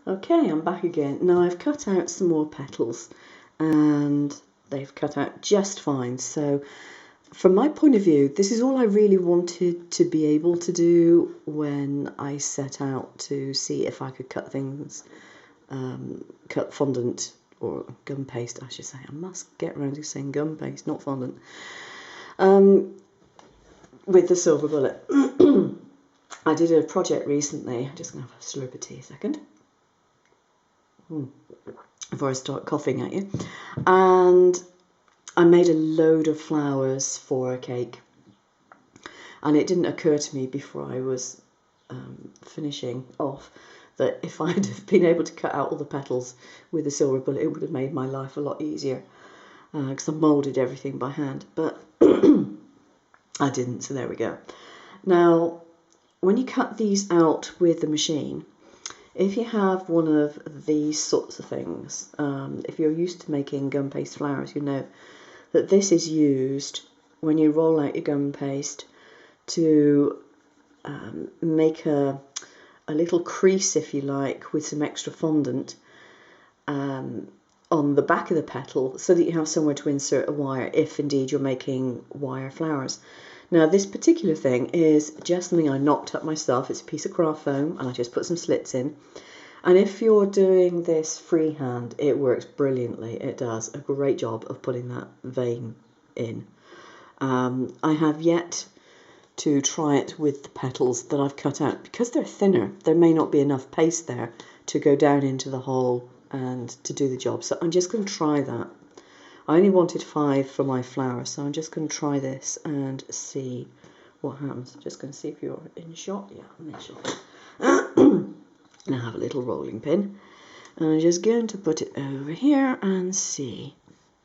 Okay, I'm back again. Now I've cut out some more petals and they've cut out just fine. So from my point of view, this is all I really wanted to be able to do when I set out to see if I could cut things, cut fondant or gum paste, I should say. I must get around to saying gum paste, not fondant, with the silver bullet. I did a project recently. I'm just going to have a slurp of tea a second. Before I start coughing at you. And I made a load of flowers for a cake. And it didn't occur to me before I was finishing off that if I'd have been able to cut out all the petals with a silver bullet, it would have made my life a lot easier. Because I moulded everything by hand. But I didn't, so there we go. Now, when you cut these out with the machine, if you have one of these sorts of things, if you're used to making gum paste flowers, you know that this is used when you roll out your gum paste to make a little crease, if you like, with some extra fondant on the back of the petal so that you have somewhere to insert a wire if indeed you're making wire flowers. Now this particular thing is just something I knocked up myself. It's a piece of craft foam and I just put some slits in. And if you're doing this freehand, it works brilliantly. It does a great job of putting that vein in. I have yet to try it with the petals that I've cut out. Because they're thinner, there may not be enough paste there to go down into the hole and to do the job. So I'm just going to try that. I only wanted 5 for my flower, so I'm just going to try this and see what happens. I'm just going to see if you're in shot. Yeah, I'm in shot. Now I have a little rolling pin. And I'm just going to put it over here and see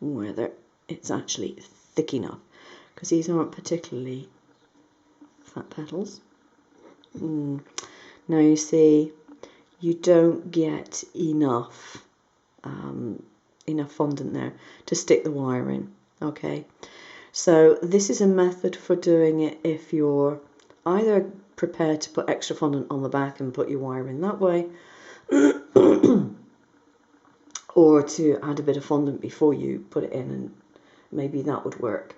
whether it's actually thick enough. Because these aren't particularly fat petals. Now you see, you don't get enough fondant there to stick the wire in. Okay, so this is a method for doing it if you're either prepared to put extra fondant on the back and put your wire in that way, or to add a bit of fondant before you put it in, and maybe that would work.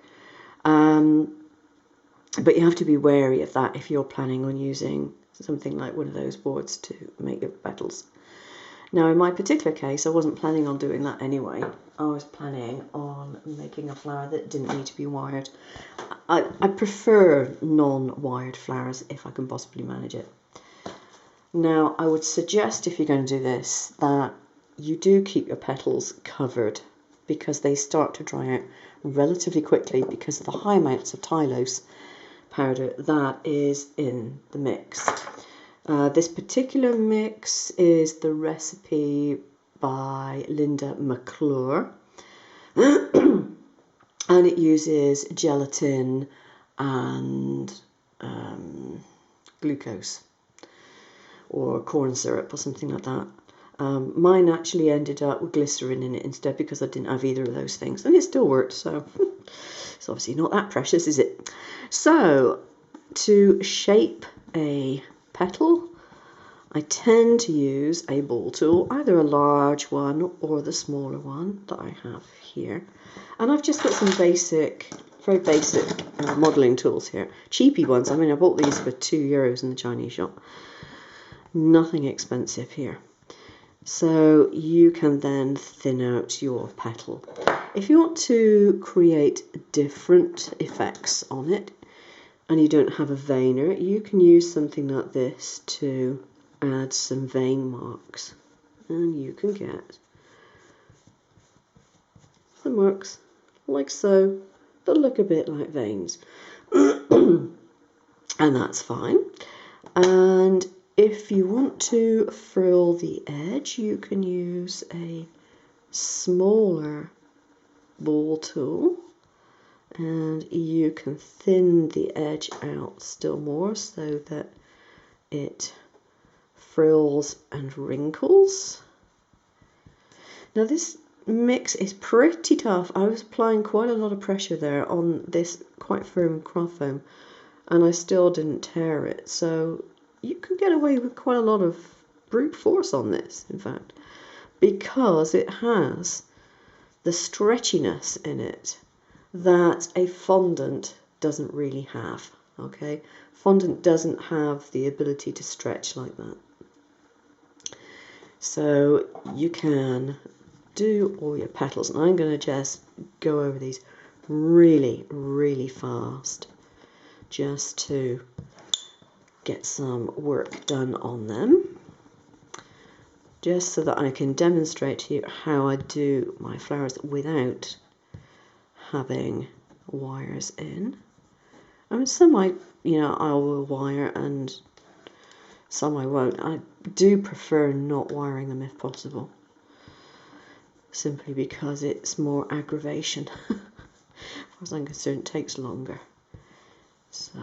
But you have to be wary of that if you're planning on using something like one of those boards to make your petals. Now in my particular case, I wasn't planning on doing that anyway. I was planning on making a flower that didn't need to be wired. I prefer non-wired flowers if I can possibly manage it. Now I would suggest, if you're going to do this, that you do keep your petals covered, because they start to dry out relatively quickly because of the high amounts of tylose powder that is in the mix. This particular mix is the recipe by Linda McClure, and it uses gelatin and glucose or corn syrup or something like that. Mine actually ended up with glycerin in it instead because I didn't have either of those things, and it still worked, so it's obviously not that precious, is it? So to shape a petal, I tend to use a ball tool, either a large one or the smaller one that I have here. And I've just got some very basic modelling tools here. Cheapy ones. I mean, I bought these for €2 in the Chinese shop. Nothing expensive here. So you can then thin out your petal. If you want to create different effects on it, and you don't have a veiner, you can use something like this to add some vein marks, and you can get the marks like so that look a bit like veins. And that's fine. And if you want to frill the edge, you can use a smaller ball tool, and you can thin the edge out still more so that it frills and wrinkles. Now this mix is pretty tough. I was applying quite a lot of pressure there on this quite firm craft foam, and I still didn't tear it. So you can get away with quite a lot of brute force on this, in fact, because it has the stretchiness in it that a fondant doesn't really have. Okay, fondant doesn't have the ability to stretch like that. So you can do all your petals, and I'm going to just go over these really, really fast just to get some work done on them, just so that I can demonstrate to you how I do my flowers without having wires in. I mean, some I will wire and some I won't. I do prefer not wiring them if possible, simply because it's more aggravation. As far as I'm concerned, it takes longer. So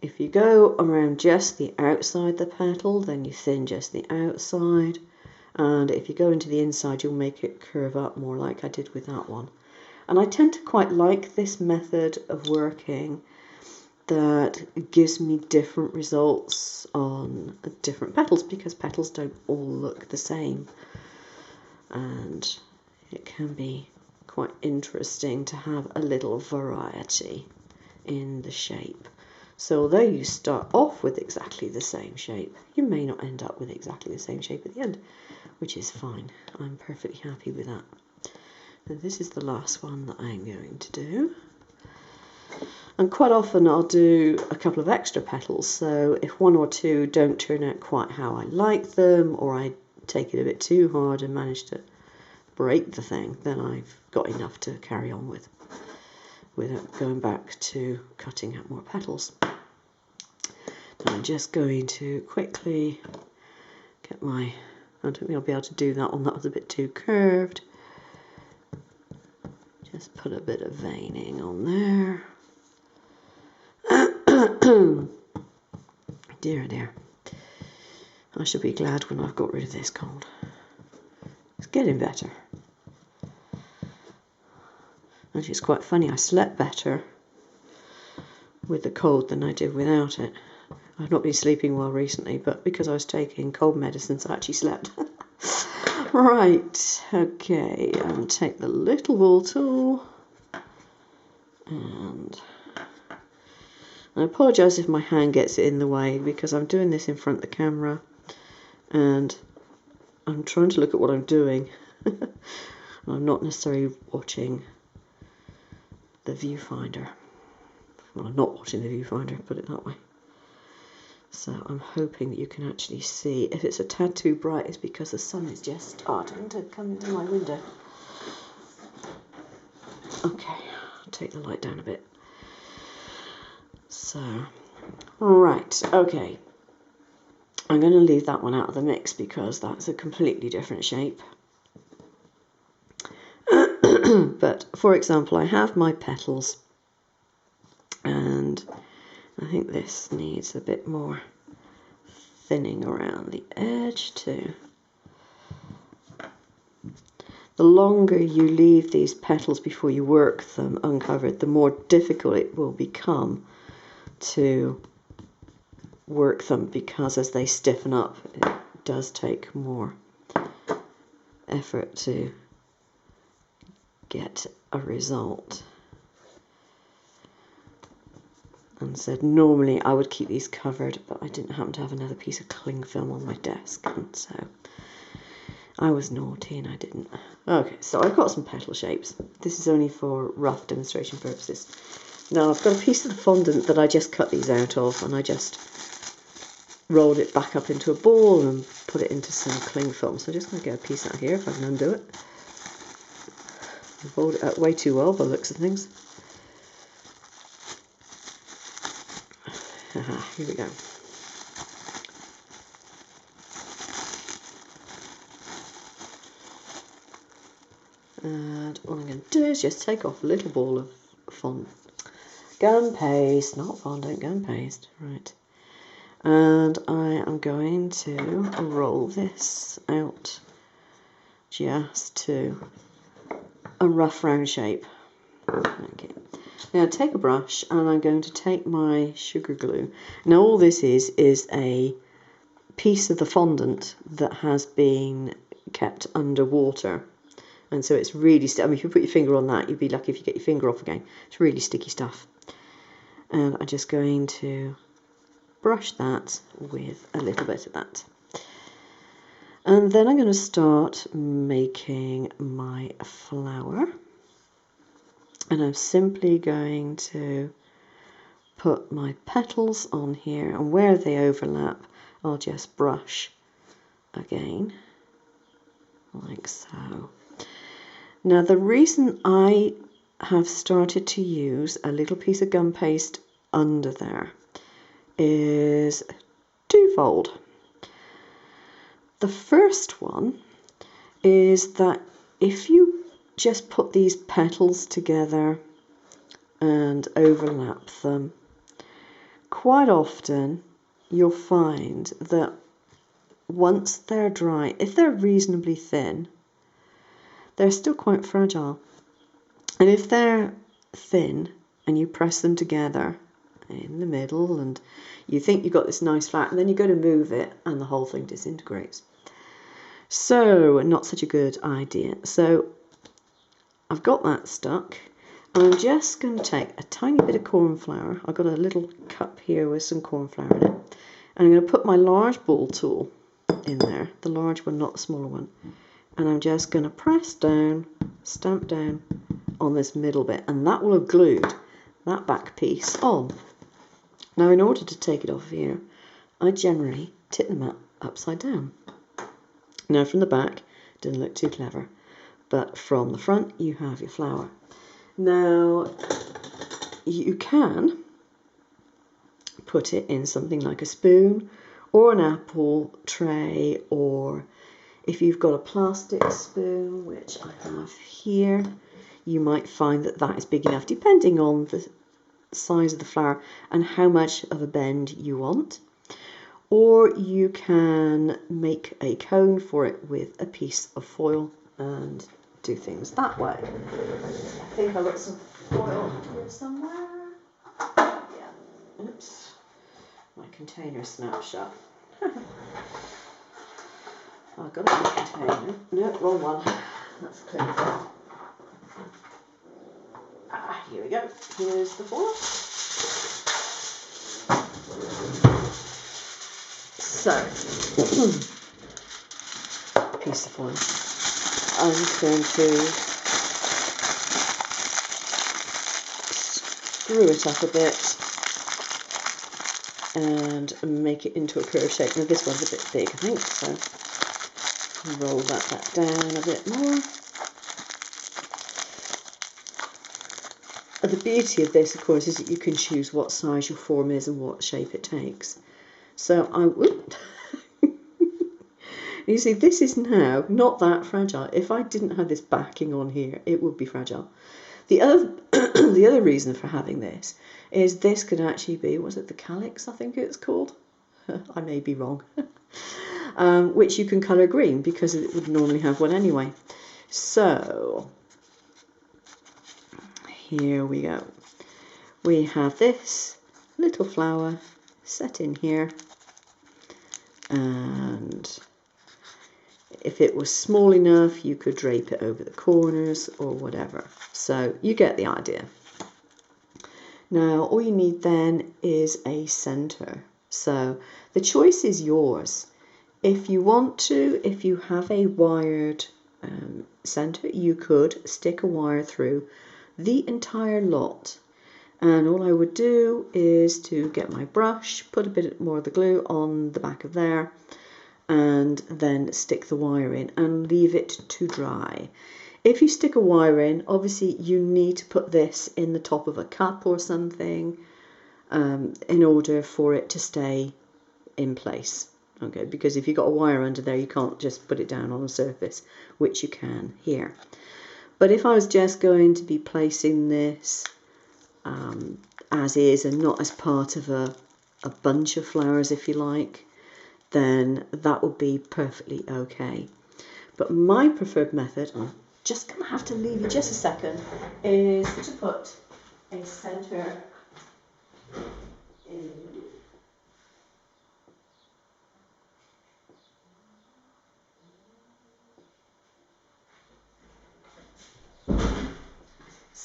if you go around just the outside the petal, then you thin just the outside, and if you go into the inside, you'll make it curve up more like I did with that one. And I tend to quite like this method of working, that gives me different results on different petals, because petals don't all look the same, and it can be quite interesting to have a little variety in the shape. So although you start off with exactly the same shape, you may not end up with exactly the same shape at the end, which is fine. I'm perfectly happy with that. And this is the last one that I'm going to do. And quite often I'll do a couple of extra petals, so if one or two don't turn out quite how I like them, or I take it a bit too hard and manage to break the thing, then I've got enough to carry on with without going back to cutting out more petals. Now I'm just going to quickly get my, I don't think I'll be able to do that one, that was a bit too curved. Just put a bit of veining on there. Dear, dear. I should be glad when I've got rid of this cold. It's getting better. Actually, it's quite funny, I slept better with the cold than I did without it. I've not been sleeping well recently, but because I was taking cold medicines, I actually slept. Right, okay, and take the little wool tool, and I apologise if my hand gets in the way, because I'm doing this in front of the camera and I'm trying to look at what I'm doing. I'm not necessarily watching the viewfinder. Well, I'm not watching the viewfinder, put it that way. So I'm hoping that you can actually see. If it's a tad too bright, it's because the sun is just starting to come into my window. Okay, I'll take the light down a bit. So, right, okay. I'm going to leave that one out of the mix because that's a completely different shape. But, for example, I have my petals, and I think this needs a bit more thinning around the edge too. The longer you leave these petals before you work them uncovered, the more difficult it will become to work them, because as they stiffen up, it does take more effort to get a result. And said normally I would keep these covered, but I didn't happen to have another piece of cling film on my desk, and so I was naughty and I didn't. Okay, so I've got some petal shapes. This is only for rough demonstration purposes. Now I've got a piece of the fondant that I just cut these out of, and I just rolled it back up into a ball and put it into some cling film. So I'm just going to get a piece out here if I can undo it. I've rolled it out way too well by the looks of things. Here we go. And what I'm going to do is just take off a little ball of Gumpaste, not fondant, Gumpaste, right. And I am going to roll this out just to a rough round shape. Okay. Now take a brush, and I'm going to take my sugar glue. Now all this is a piece of the fondant that has been kept underwater. And so it's really, I mean, if you put your finger on that, you'd be lucky if you get your finger off again. It's really sticky stuff. And I'm just going to brush that with a little bit of that. And then I'm going to start making my flower. And I'm simply going to put my petals on here, and where they overlap, I'll just brush again, like so. Now, the reason I have started to use a little piece of gum paste under there is twofold. The first one is that if you just put these petals together and overlap them, quite often you'll find that once they're dry, if they're reasonably thin, they're still quite fragile. And if they're thin and you press them together in the middle and you think you've got this nice flower, and then you go to move it and the whole thing disintegrates. So, not such a good idea. So, I've got that stuck. I'm just going to take a tiny bit of corn flour. I've got a little cup here with some corn flour in it. And I'm going to put my large ball tool in there. The large one, not the smaller one. And I'm just going to press down, stamp down on this middle bit. And that will have glued that back piece on. Now, in order to take it off here, I generally tip them upside down. Now, from the back, didn't look too clever. But from the front, you have your flower. Now, you can put it in something like a spoon or an apple tray, or if you've got a plastic spoon, which I have here, you might find that that is big enough, depending on the size of the flower and how much of a bend you want. Or you can make a cone for it with a piece of foil and do things that way. I think I've got some foil here somewhere. Yeah. Oops. My container snapped shut. I've got a big container. No, wrong one. That's clear. Here we go. Here's the foil. So, piece of foil. I'm going to screw it up a bit and make it into a curved shape. Now this one's a bit big, I think, so roll that back down a bit more. The beauty of this, of course, is that you can choose what size your form is and what shape it takes. So I would. You see, this is now not that fragile. If I didn't have this backing on here, it would be fragile. The other reason for having this is this could actually be, was it the calyx, I think it's called? I may be wrong. Which you can colour green, because it would normally have one anyway. So, here we go. We have this little flower set in here, and if it was small enough, you could drape it over the corners or whatever. So you get the idea. Now, all you need then is a centre. So the choice is yours. If you want to, if you have a wired centre, you could stick a wire through the entire lot. And all I would do is to get my brush, put a bit more of the glue on the back of there, and then stick the wire in and leave it to dry. If you stick a wire in, obviously you need to put this in the top of a cup or something in order for it to stay in place. Okay, because if you've got a wire under there, you can't just put it down on a surface, which you can here. But if I was just going to be placing this as is and not as part of a bunch of flowers, if you like, then that would be perfectly okay. But my preferred method, I'm just going to have to leave you just a second, is to put a centre in.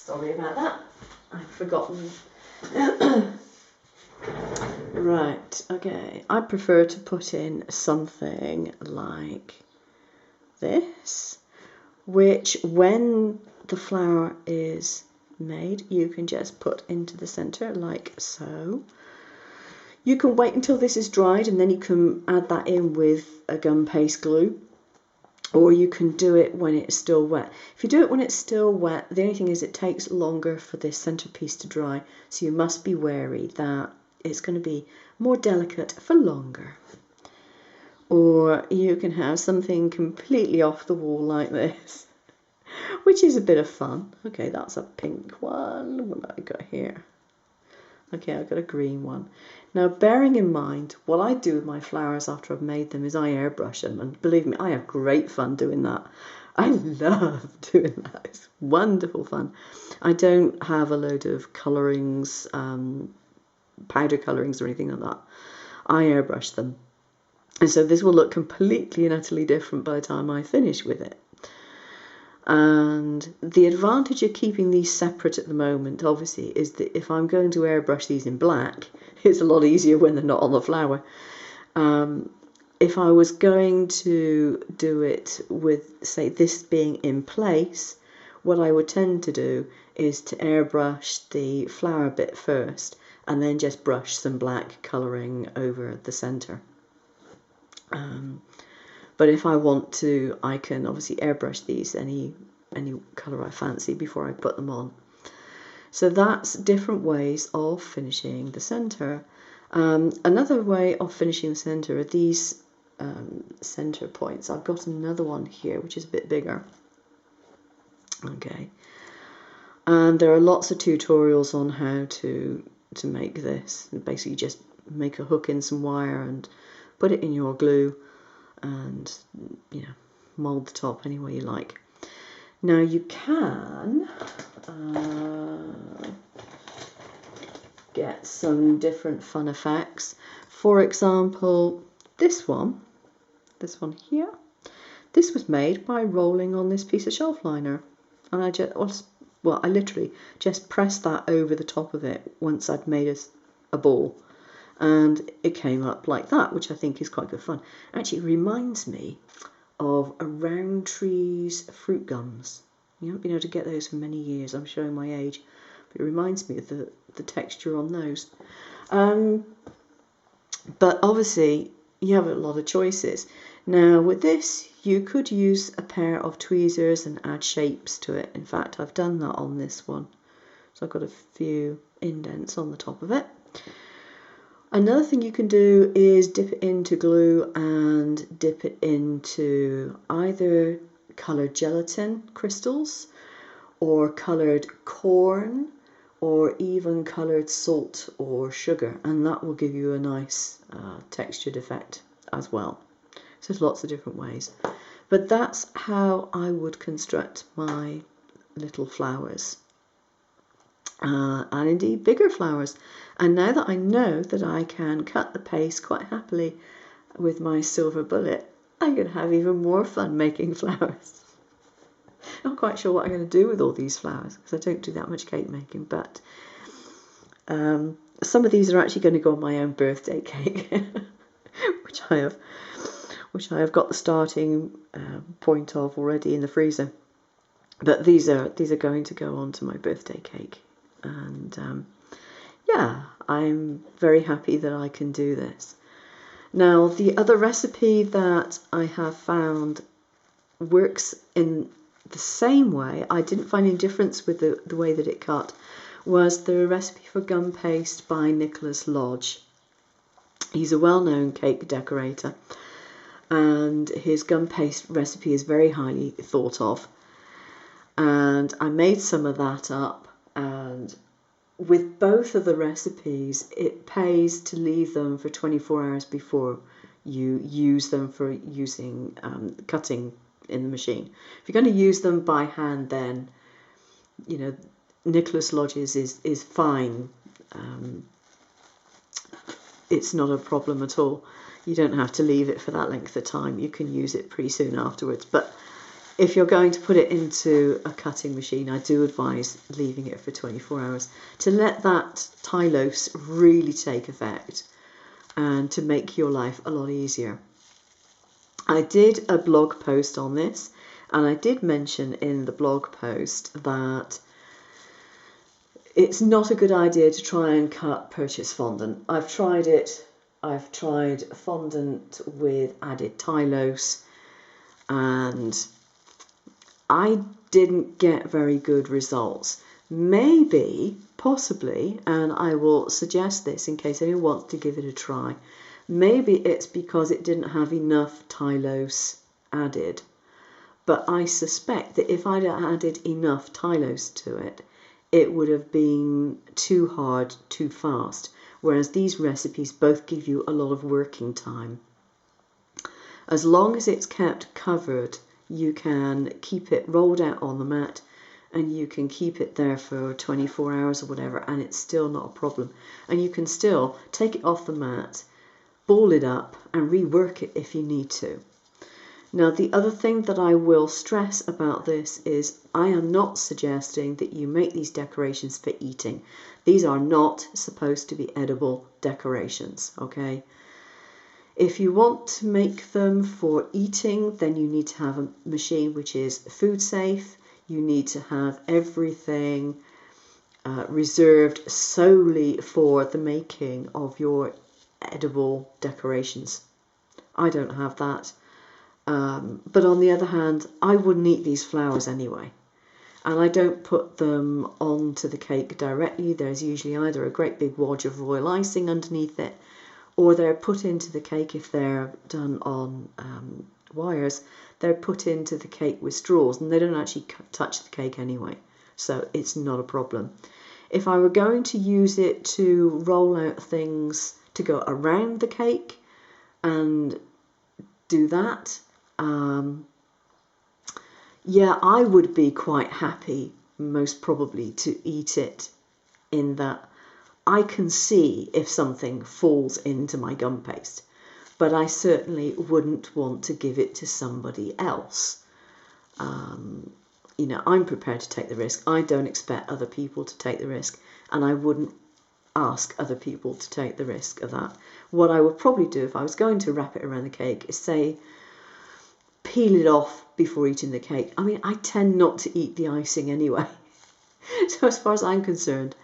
Sorry about that. I've forgotten. Right, okay. I prefer to put in something like this, which when the flower is made, you can just put into the center like so. You can wait until this is dried and then you can add that in with a gum paste glue, or you can do it when it's still wet. If you do it when it's still wet, the only thing is it takes longer for this centerpiece to dry, so you must be wary that it's going to be more delicate for longer. Or you can have something completely off the wall like this, which is a bit of fun. Okay, that's a pink one. What have I got here? Okay, I've got a green one. Now, bearing in mind, what I do with my flowers after I've made them is I airbrush them. And believe me, I have great fun doing that. I love doing that. It's wonderful fun. I don't have a load of colourings, powder colourings or anything like that. I airbrush them. And so this will look completely and utterly different by the time I finish with it. And the advantage of keeping these separate at the moment, obviously, is that if I'm going to airbrush these in black, it's a lot easier when they're not on the flower. If I was going to do it with, say, this being in place, what I would tend to do is to airbrush the flower bit first and then just brush some black colouring over the centre. But if I want to, I can obviously airbrush these any colour I fancy before I put them on. So that's different ways of finishing the centre. Another way of finishing the centre are these centre points. I've got another one here which is a bit bigger. Okay, and there are lots of tutorials on how to make this. Basically, just make a hook in some wire and put it in your glue, and mould the top any way you like. Now you can get some different fun effects. For example, this one here. This was made by rolling on this piece of shelf liner, and I literally just pressed that over the top of it once I'd made a ball. And it came up like that, which I think is quite good fun. Actually, it reminds me of a Roundtree's fruit gums. You haven't been able to get those for many years. I'm showing my age. But it reminds me of the texture on those. But obviously, you have a lot of choices. Now, with this, you could use a pair of tweezers and add shapes to it. In fact, I've done that on this one. So I've got a few indents on the top of it. Another thing you can do is dip it into glue and dip it into either coloured gelatin crystals or coloured corn or even coloured salt or sugar, and that will give you a nice textured effect as well. So there's lots of different ways. But that's how I would construct my little flowers. And indeed bigger flowers. And now that I know that I can cut the paste quite happily with my silver bullet, I can have even more fun making flowers. Not quite sure what I'm going to do with all these flowers because I don't do that much cake making, but some of these are actually going to go on my own birthday cake, which I have got the starting point of already in the freezer. But these are going to go on to my birthday cake. And yeah, I'm very happy that I can do this. Now, the other recipe that I have found works in the same way, I didn't find any difference with the way that it cut, was the recipe for gum paste by Nicholas Lodge. He's a well-known cake decorator, and his gum paste recipe is very highly thought of. And I made some of that up, and with both of the recipes, it pays to leave them for 24 hours before you use them for cutting in the machine. If you're going to use them by hand, then Nicholas Lodge's is fine. It's not a problem at all. You don't have to leave it for that length of time. You can use it pretty soon afterwards. But If you're going to put it into a cutting machine, I do advise leaving it for 24 hours to let that tylose really take effect and to make your life a lot easier. I did a blog post on this, and I did mention in the blog post that it's not a good idea to try and cut purchased fondant. I've tried it. I've tried fondant with added tylose, and I didn't get very good results. Maybe, possibly, and I will suggest this in case anyone wants to give it a try, maybe it's because it didn't have enough tylose added. But I suspect that if I'd added enough tylose to it, it would have been too hard, too fast. Whereas these recipes both give you a lot of working time. As long as it's kept covered, you can keep it rolled out on the mat and you can keep it there for 24 hours or whatever, and it's still not a problem. And you can still take it off the mat, ball it up and rework it if you need to. Now, the other thing that I will stress about this is I am not suggesting that you make these decorations for eating. These are not supposed to be edible decorations, okay? If you want to make them for eating, then you need to have a machine which is food safe. You need to have everything reserved solely for the making of your edible decorations. I don't have that. But on the other hand, I wouldn't eat these flowers anyway. And I don't put them onto the cake directly. There's usually either a great big wodge of royal icing underneath it, or they're put into the cake if they're done on wires. They're put into the cake with straws, and they don't actually touch the cake anyway. So it's not a problem. If I were going to use it to roll out things to go around the cake and do that, yeah, I would be quite happy, most probably, to eat it, in that I can see if something falls into my gum paste, but I certainly wouldn't want to give it to somebody else. You know, I'm prepared to take the risk. I don't expect other people to take the risk, and I wouldn't ask other people to take the risk of that. What I would probably do if I was going to wrap it around the cake is say, peel it off before eating the cake. I mean, I tend not to eat the icing anyway. So as far as I'm concerned,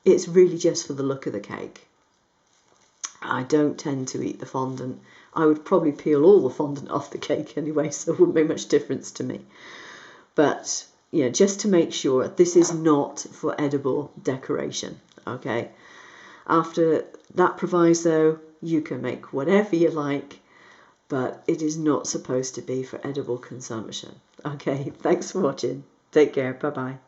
it's really just for the look of the cake. I don't tend to eat the fondant. I would probably peel all the fondant off the cake anyway, so it wouldn't make much difference to me. But, you know, just to make sure, this is not for edible decoration, okay? After that proviso, you can make whatever you like, but it is not supposed to be for edible consumption. Okay, thanks for watching. Take care. Bye-bye.